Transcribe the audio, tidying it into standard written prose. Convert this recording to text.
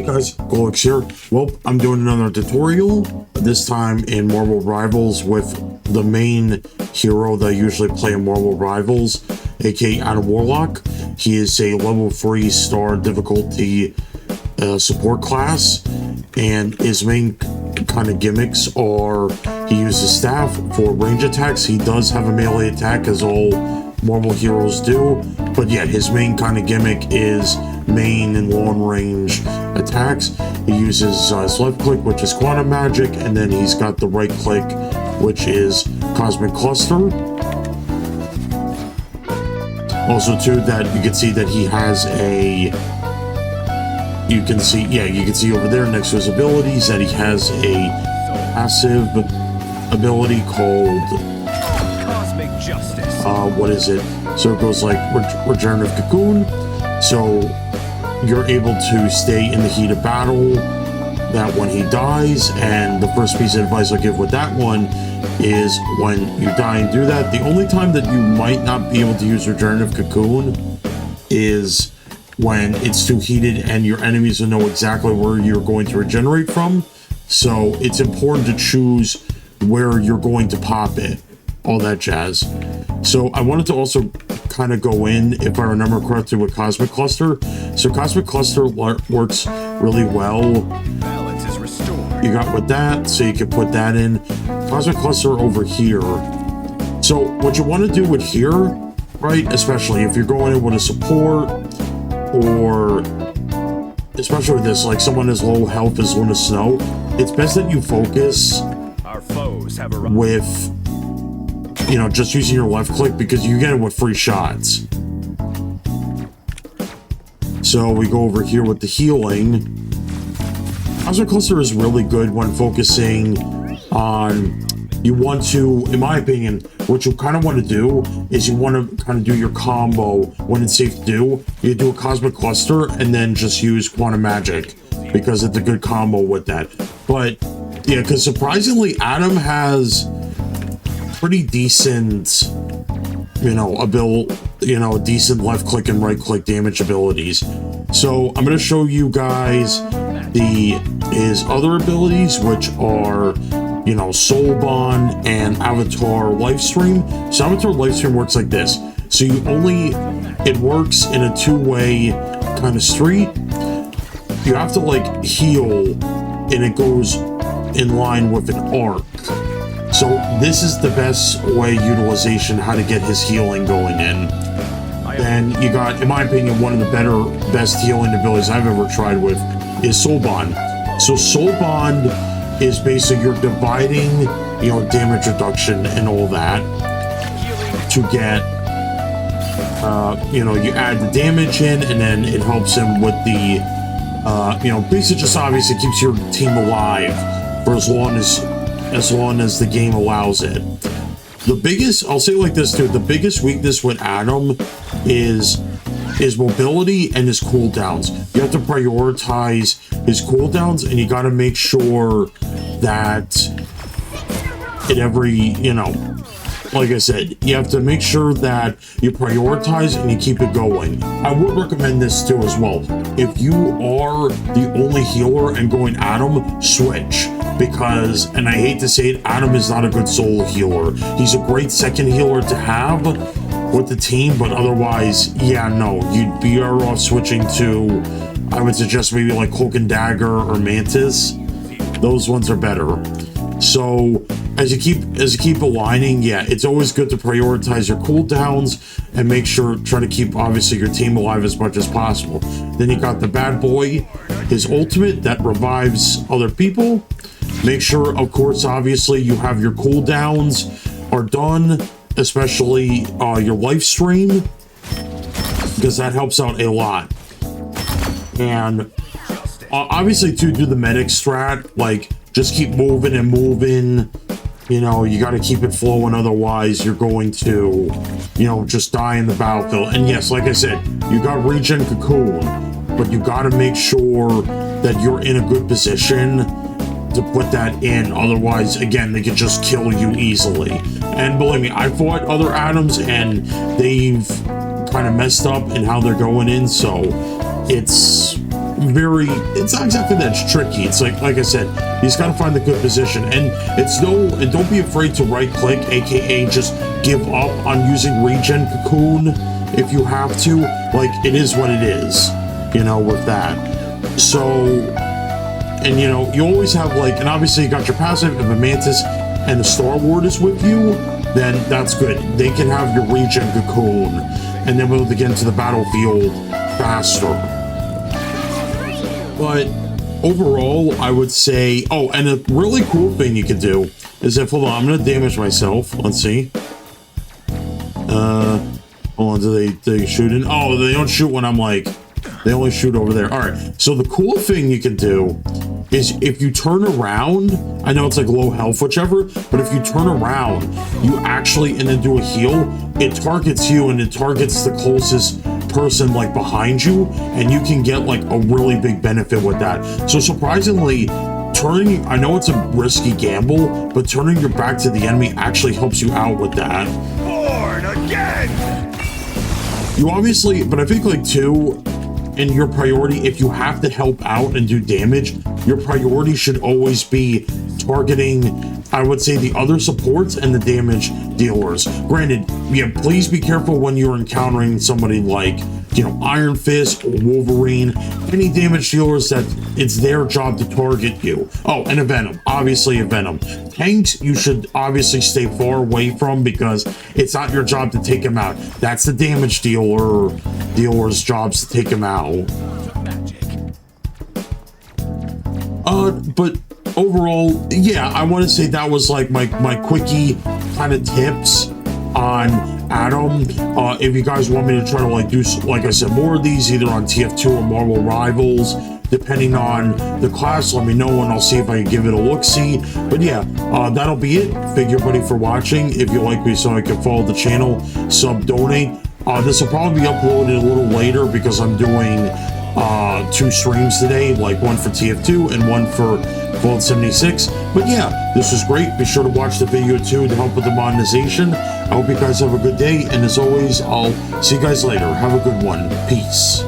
guys, Goldberg here. Well, I'm doing another tutorial, this time in Marvel Rivals with the main hero that I usually play in Marvel Rivals, aka Adam Warlock. He is a level 3 star difficulty support class, and his main kind of gimmicks are he uses staff for range attacks. He does have a melee attack, as all Marvel heroes do, but yeah, his main kind of gimmick is main and long range attacks. He uses his left click, which is quantum magic, and then he's got the right click, which is cosmic cluster. Also too, that you can see that he has a, you can see over there next to his abilities that he has a passive ability called Cosmic Justice. What is it? So it goes like Regenerative Cocoon. So you're able to stay in the heat of battle that when he dies, and the first piece of advice I'll give with that one is when you die and do that, the only time that you might not be able to use Regenerative Cocoon is when it's too heated and your enemies will know exactly where you're going to regenerate from. So it's important to choose where you're going to pop it, all that jazz. So I wanted to also kind of go in, if I remember correctly, with Cosmic Cluster. So Cosmic Cluster works really well. Balance is restored. You got with that, so you can put that in. Cosmic Cluster over here. So what you want to do with here, right, especially if you're going in with a support, or especially with this, like someone as low health as Luna Snow, it's best that you focus Our foes have arrived. with, you know, just using your left click, because you get it with free shots. So we go over here with the healing. Cosmic Cluster is really good when focusing on, you want to, in my opinion, what you kind of want to do is you want to kind of do your combo when it's safe to do. You do a Cosmic Cluster and then just use Quantum Magic, because it's a good combo with that. But yeah, because surprisingly, Adam has pretty decent, decent left click and right click damage abilities. So I'm going to show you guys his other abilities, which are, Soul Bond and Avatar Lifestream. So Avatar Lifestream works like this. So it works in a two-way kind of street. You have to like heal, and it goes in line with an arc. So this is the best way utilization, how to get his healing going in. Then you got, in my opinion, one of the best healing abilities I've ever tried with is Soul Bond. So Soul Bond is basically you're dividing, damage reduction and all that to get, you add the damage in, and then it helps him with the, basically just obviously keeps your team alive for as long as the game allows it. I'll say it like this too, the biggest weakness with Adam is mobility and his cooldowns. You have to prioritize his cooldowns, and you got to make sure that in every, like I said, you have to make sure that you prioritize and you keep it going. I would recommend this too as well. If you are the only healer and going Adam, switch. Because, and I hate to say it, Adam is not a good solo healer. He's a great second healer to have with the team, but otherwise, yeah, no, you'd be better off switching to, I would suggest maybe like Cloak and Dagger or Mantis. Those ones are better. So as you keep aligning, yeah, it's always good to prioritize your cooldowns and make sure, try to keep obviously your team alive as much as possible. Then you got the bad boy, his ultimate that revives other people. Make sure, of course, obviously you have your cooldowns are done, especially your life stream, because that helps out a lot. And obviously to do the medic strat, like just keep moving and moving. You got to keep it flowing, otherwise you're going to, just die in the battlefield. And yes, like I said, you got regen cocoon, but you got to make sure that you're in a good position to put that in, otherwise again they could just kill you easily. And believe me, I fought other Adams and they've kind of messed up in how they're going in, so it's it's not exactly that it's tricky. It's like I said, you just gotta find the good position, and don't be afraid to right click, aka just give up on using regen cocoon if you have to. Like, it is what it is, you know, with that. So, and you know, you always have like, and obviously you got your passive. If a Mantis and the Star Ward is with you, then that's good. They can have your regen cocoon, and then we'll get into the battlefield faster. But overall, I would say, oh, and a really cool thing you can do is if, hold on, I'm gonna damage myself. Let's see. Hold on, do they shoot in? Oh, they don't shoot when I'm like, they only shoot over there. All right, so the cool thing you can do is if you turn around, I know it's like low health, whichever, but if you turn around, you actually, and then do a heal, it targets you and it targets the closest person like behind you, and you can get like a really big benefit with that. So surprisingly, turning, I know it's a risky gamble, but turning your back to the enemy actually helps you out with that. Born again! You obviously, but I think like too, in your priority, if you have to help out and do damage, your priority should always be targeting, I would say, the other supports and the damage dealers. Granted, yeah, please be careful when you're encountering somebody like, you know, Iron Fist or Wolverine, any damage dealers that it's their job to target you. Oh, and a Venom, obviously a Venom. Tanks, you should obviously stay far away from, because it's not your job to take them out. That's the damage dealer's jobs to take them out. But overall, yeah, I want to say that was like my quickie kind of tips on Adam. If you guys want me to try to like do, like I said, more of these either on TF2 or Marvel Rivals, depending on the class, let me know and I'll see if I can give it a look-see. But yeah, that'll be it. Thank you everybody for watching. If you like me, so I can follow the channel, sub, donate. This will probably be uploaded a little later because I'm doing 2 streams today, like one for TF2 and one for Vault 76. But yeah, this was great. Be sure to watch the video too to help with the monetization. I hope you guys have a good day, and as always, I'll see you guys later. Have a good one. Peace.